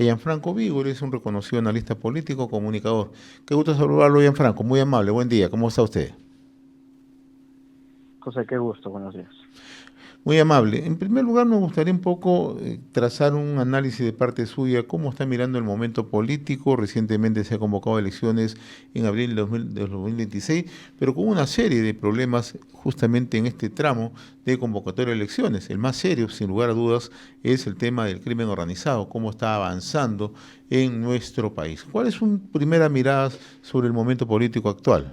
a Gianfranco Vigo, él es un reconocido analista político, comunicador. Qué gusto saludarlo, Gianfranco, muy amable, buen día, ¿cómo está usted? José, qué gusto, buenos días. Muy amable. En primer lugar, me gustaría un poco trazar un análisis de parte suya, cómo está mirando el momento político. Recientemente se ha convocado elecciones en abril de 2026, pero con una serie de problemas justamente en este tramo de convocatoria de elecciones. El más serio, sin lugar a dudas, es el tema del crimen organizado, cómo está avanzando en nuestro país. ¿Cuál es su primera mirada sobre el momento político actual?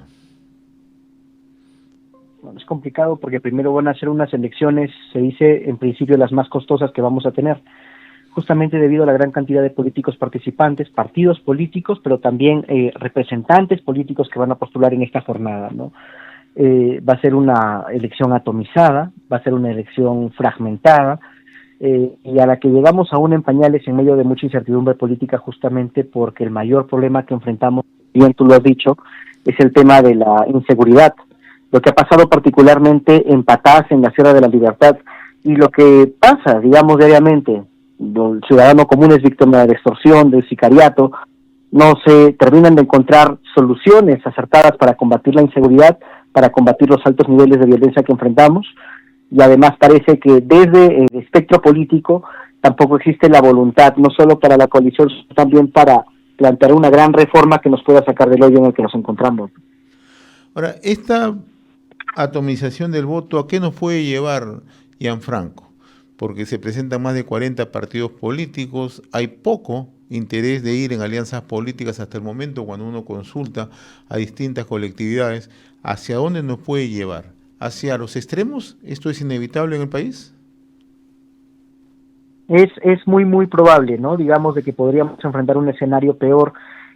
Bueno, es complicado porque primero van a ser unas elecciones, se dice en principio las más costosas que vamos a tener, justamente debido a la gran cantidad de políticos participantes, partidos políticos, pero también representantes políticos que van a postular en esta jornada, ¿no? Va a ser una elección atomizada, va a ser una elección fragmentada, y a la que llegamos aún en pañales en medio de mucha incertidumbre política, justamente porque el mayor problema que enfrentamos, bien tú lo has dicho, es el tema de la inseguridad. Lo que ha pasado particularmente en Patás, en la Sierra de la Libertad, y lo que pasa, digamos, diariamente. El ciudadano común es víctima de extorsión, de sicariato, no se terminan de encontrar soluciones acertadas para combatir la inseguridad, para combatir los altos niveles de violencia que enfrentamos, y además parece que desde el espectro político tampoco existe la voluntad, no solo para la coalición, sino también para plantear una gran reforma que nos pueda sacar del hoyo en el que nos encontramos. Ahora, esta atomización del voto, ¿a qué nos puede llevar, Gianfranco? Porque se presentan más de 40 partidos políticos, hay poco interés de ir en alianzas políticas hasta el momento cuando uno consulta a distintas colectividades. ¿Hacia dónde nos puede llevar? ¿Hacia los extremos? ¿Esto es inevitable en el país? Es muy probable, ¿no? Digamos de que podríamos enfrentar un escenario peor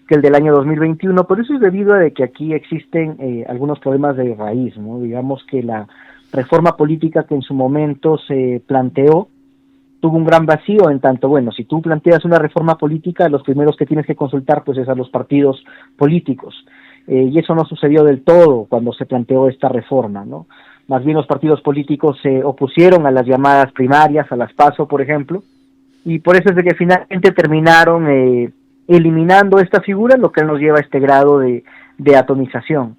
que el del año 2021, pero eso es debido a de que aquí existen algunos problemas de raíz, ¿no? Digamos que la reforma política que en su momento se planteó tuvo un gran vacío en tanto, bueno, si tú planteas una reforma política, los primeros que tienes que consultar pues es a los partidos políticos, y eso no sucedió del todo cuando se planteó esta reforma, ¿no? Más bien los partidos políticos se opusieron a las llamadas primarias, a las PASO, por ejemplo, y por eso es de que finalmente terminaron eliminando esta figura, lo que nos lleva a este grado de atomización.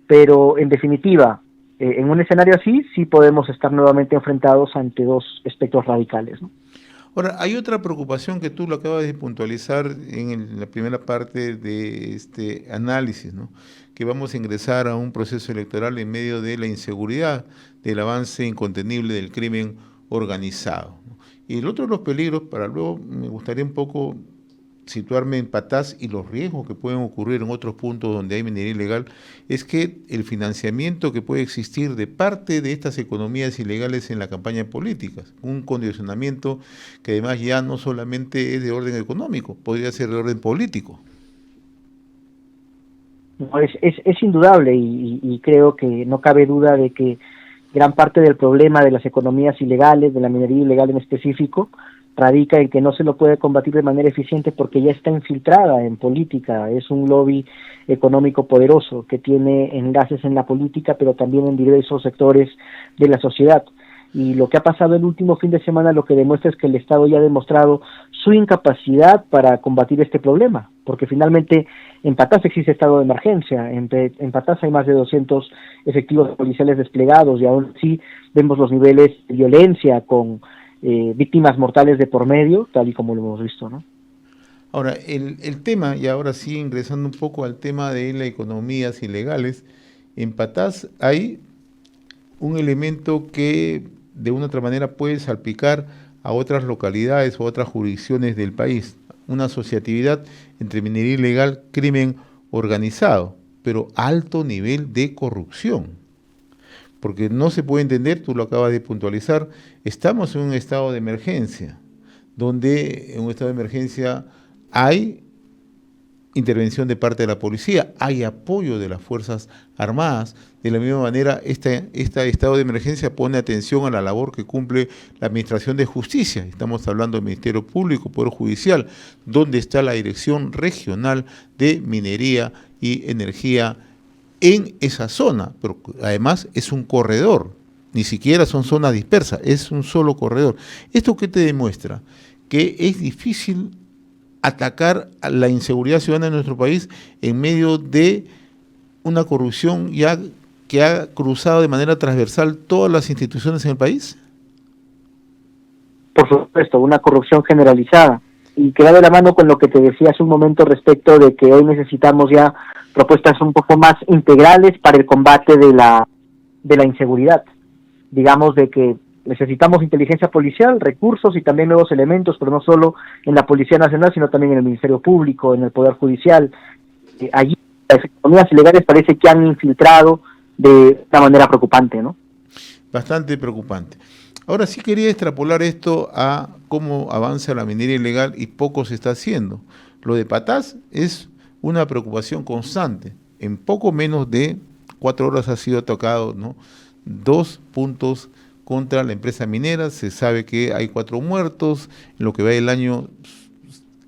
Pero en definitiva, en un escenario así, sí podemos estar nuevamente enfrentados ante dos espectros radicales, ¿no? Ahora, hay otra preocupación que tú lo acabas de puntualizar en la primera parte de este análisis, ¿no? Que vamos a ingresar a un proceso electoral en medio de la inseguridad, del avance incontenible del crimen organizado, ¿no? Y el otro de los peligros, para luego me gustaría un poco situarme en Patás y los riesgos que pueden ocurrir en otros puntos donde hay minería ilegal, es que el financiamiento que puede existir de parte de estas economías ilegales en la campaña política, un condicionamiento que además ya no solamente es de orden económico, podría ser de orden político. No, es indudable y creo que no cabe duda de que gran parte del problema de las economías ilegales, de la minería ilegal en específico, radica en que no se lo puede combatir de manera eficiente porque ya está infiltrada en política, es un lobby económico poderoso que tiene enlaces en la política, pero también en diversos sectores de la sociedad. Y lo que ha pasado el último fin de semana lo que demuestra es que el Estado ya ha demostrado su incapacidad para combatir este problema, porque finalmente en Patás existe estado de emergencia, en Patás hay más de 200 efectivos policiales desplegados y aún así vemos los niveles de violencia con víctimas mortales de por medio, tal y como lo hemos visto, ¿no? Ahora, el tema, y ahora sí ingresando un poco al tema de las economías ilegales, en Patás hay un elemento que de una otra manera puede salpicar a otras localidades o otras jurisdicciones del país, una asociatividad entre minería ilegal, crimen organizado, pero alto nivel de corrupción. Porque no se puede entender, tú lo acabas de puntualizar, estamos en un estado de emergencia, donde en un estado de emergencia hay intervención de parte de la policía, hay apoyo de las Fuerzas Armadas. De la misma manera, este estado de emergencia pone atención a la labor que cumple la Administración de Justicia. Estamos hablando del Ministerio Público, Poder Judicial, donde está la Dirección Regional de Minería y Energía en esa zona, pero además es un corredor, ni siquiera son zonas dispersas, es un solo corredor. ¿Esto qué te demuestra? Que es difícil atacar a la inseguridad ciudadana de nuestro país en medio de una corrupción ya que ha cruzado de manera transversal todas las instituciones en el país? Por supuesto, una corrupción generalizada. Y que va de la mano con lo que te decía hace un momento respecto de que hoy necesitamos ya propuestas un poco más integrales para el combate de la inseguridad. Digamos de que necesitamos inteligencia policial, recursos y también nuevos elementos, pero no solo en la Policía Nacional, sino también en el Ministerio Público, en el Poder Judicial. Allí las economías ilegales parece que han infiltrado de una manera preocupante, ¿no? Bastante preocupante. Ahora sí quería extrapolar esto a cómo avanza la minería ilegal y poco se está haciendo. Lo de Patás es una preocupación constante. En poco menos de 4 horas ha sido tocado, ¿no?, 2 puntos contra la empresa minera. Se sabe que hay 4 muertos. En lo que va del año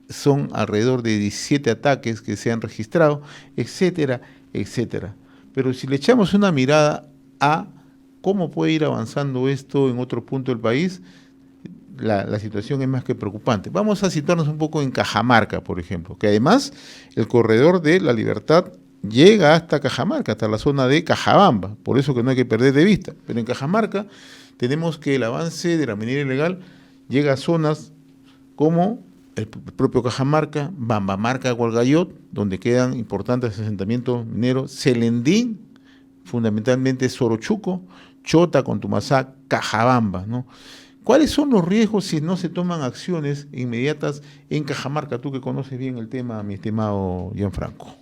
son alrededor de 17 ataques que se han registrado, etcétera, etcétera. Pero si le echamos una mirada a cómo puede ir avanzando esto en otro punto del país, la situación es más que preocupante. Vamos a situarnos un poco en Cajamarca, por ejemplo, que además el corredor de la Libertad llega hasta Cajamarca, hasta la zona de Cajabamba, por eso que no hay que perder de vista. Pero en Cajamarca tenemos que el avance de la minería ilegal llega a zonas como el propio Cajamarca, Bambamarca, Gualgayot, donde quedan importantes asentamientos mineros, Celendín, fundamentalmente Sorochuco, Chota, Contumasá, Cajabamba, ¿no? ¿Cuáles son los riesgos si no se toman acciones inmediatas en Cajamarca? Tú que conoces bien el tema, mi estimado Gianfranco.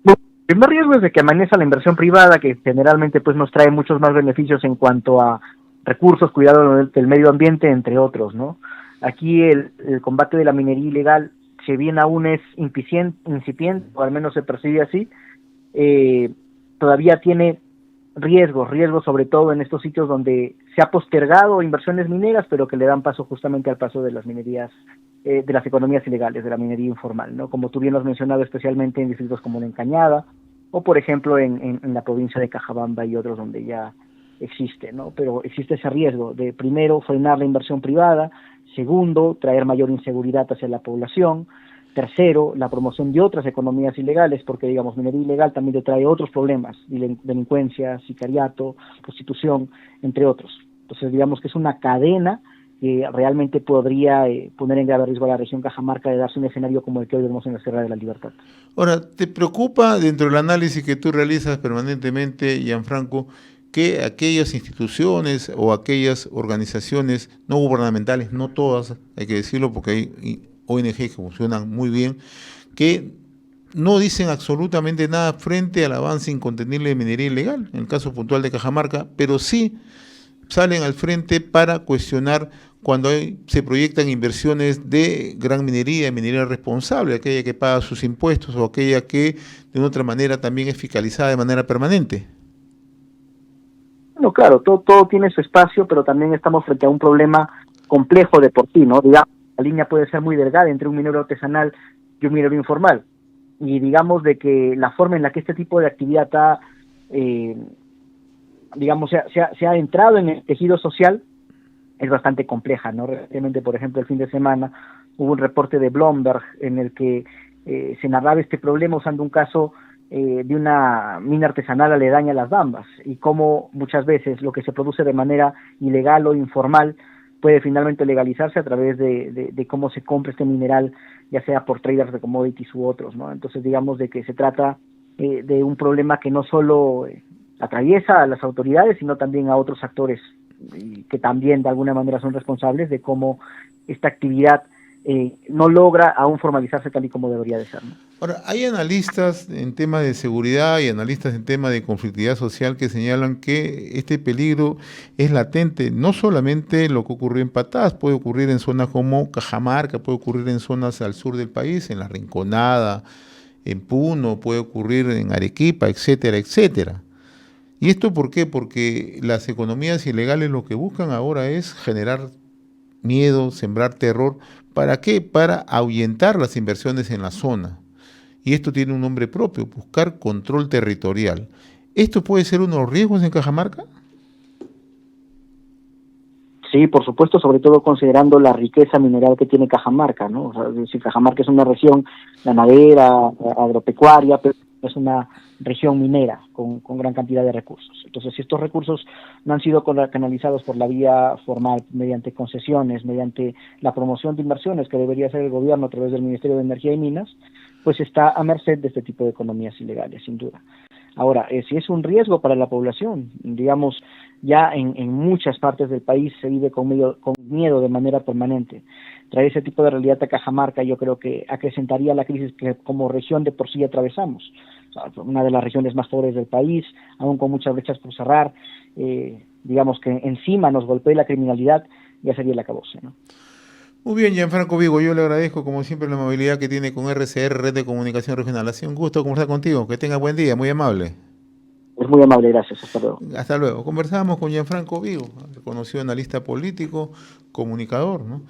Bueno, el primer riesgo es de que amanezca la inversión privada, que generalmente pues nos trae muchos más beneficios en cuanto a recursos, cuidado del medio ambiente, entre otros, ¿no? Aquí el combate de la minería ilegal, si bien aún es incipiente, o al menos se percibe así, todavía tiene riesgos sobre todo en estos sitios donde se ha postergado inversiones mineras, pero que le dan paso justamente al paso de las minerías, de las economías ilegales, de la minería informal, ¿no? Como tú bien lo has mencionado, especialmente en distritos como la Encañada, o por ejemplo en la provincia de Cajabamba y otros donde ya existe, ¿no? Pero existe ese riesgo de, primero, frenar la inversión privada; segundo, traer mayor inseguridad hacia la población; tercero, la promoción de otras economías ilegales, porque digamos, minería ilegal también te trae otros problemas, delincuencia, sicariato, prostitución, entre otros. Entonces digamos que es una cadena que realmente podría poner en grave riesgo a la región Cajamarca de darse un escenario como el que hoy vemos en la Sierra de la Libertad. Ahora, ¿te preocupa dentro del análisis que tú realizas permanentemente, Gianfranco, que aquellas instituciones o aquellas organizaciones no gubernamentales, no todas, hay que decirlo porque hay ONG que funcionan muy bien, que no dicen absolutamente nada frente al avance incontenible de minería ilegal, en el caso puntual de Cajamarca, pero sí salen al frente para cuestionar cuando se proyectan inversiones de gran minería responsable, aquella que paga sus impuestos o aquella que de otra manera también es fiscalizada de manera permanente? Bueno, claro, todo tiene su espacio, pero también estamos frente a un problema complejo de por sí, ¿no? Digamos, la línea puede ser muy delgada entre un minero artesanal y un minero informal. Y digamos de que la forma en la que este tipo de actividad ha, digamos, se ha entrado en el tejido social es bastante compleja, ¿no? Recientemente, por ejemplo, el fin de semana hubo un reporte de Bloomberg en el que se narraba este problema usando un caso de una mina artesanal aledaña a Las Bambas, y cómo muchas veces lo que se produce de manera ilegal o informal puede finalmente legalizarse a través de cómo se compra este mineral, ya sea por traders de commodities u otros, ¿no? Entonces digamos de que se trata de un problema que no solo atraviesa a las autoridades, sino también a otros actores que también de alguna manera son responsables de cómo esta actividad no logra aún formalizarse tal y como debería de ser, ¿no? Ahora, hay analistas en temas de seguridad y analistas en temas de conflictividad social que señalan que este peligro es latente, no solamente lo que ocurrió en Patás, puede ocurrir en zonas como Cajamarca, puede ocurrir en zonas al sur del país, en La Rinconada, en Puno, puede ocurrir en Arequipa, etcétera, etcétera. ¿Y esto por qué? Porque las economías ilegales lo que buscan ahora es generar miedo, sembrar terror. ¿Para qué? Para ahuyentar las inversiones en la zona. Y esto tiene un nombre propio, buscar control territorial. ¿Esto puede ser uno de los riesgos en Cajamarca? Sí, por supuesto, sobre todo considerando la riqueza mineral que tiene Cajamarca, ¿no? O sea, es decir, Cajamarca es una región ganadera, agropecuaria, pero es una región minera con gran cantidad de recursos. Entonces, si estos recursos no han sido canalizados por la vía formal, mediante concesiones, mediante la promoción de inversiones que debería hacer el gobierno a través del Ministerio de Energía y Minas, pues está a merced de este tipo de economías ilegales, sin duda. Ahora, si es un riesgo para la población, digamos, ya en muchas partes del país se vive con miedo de manera permanente. Traer ese tipo de realidad a Cajamarca yo creo que acrecentaría la crisis que como región de por sí atravesamos. O sea, una de las regiones más pobres del país, aún con muchas brechas por cerrar, digamos que encima nos golpee la criminalidad, ya sería el acabose, ¿no? Muy bien, Gianfranco Vigo, yo le agradezco como siempre la amabilidad que tiene con RCR, Red de Comunicación Regional. Ha sido un gusto conversar contigo, que tenga buen día, muy amable. Es muy amable, gracias, hasta luego. Hasta luego. Conversamos con Gianfranco Vigo, reconocido analista político, comunicador, ¿no?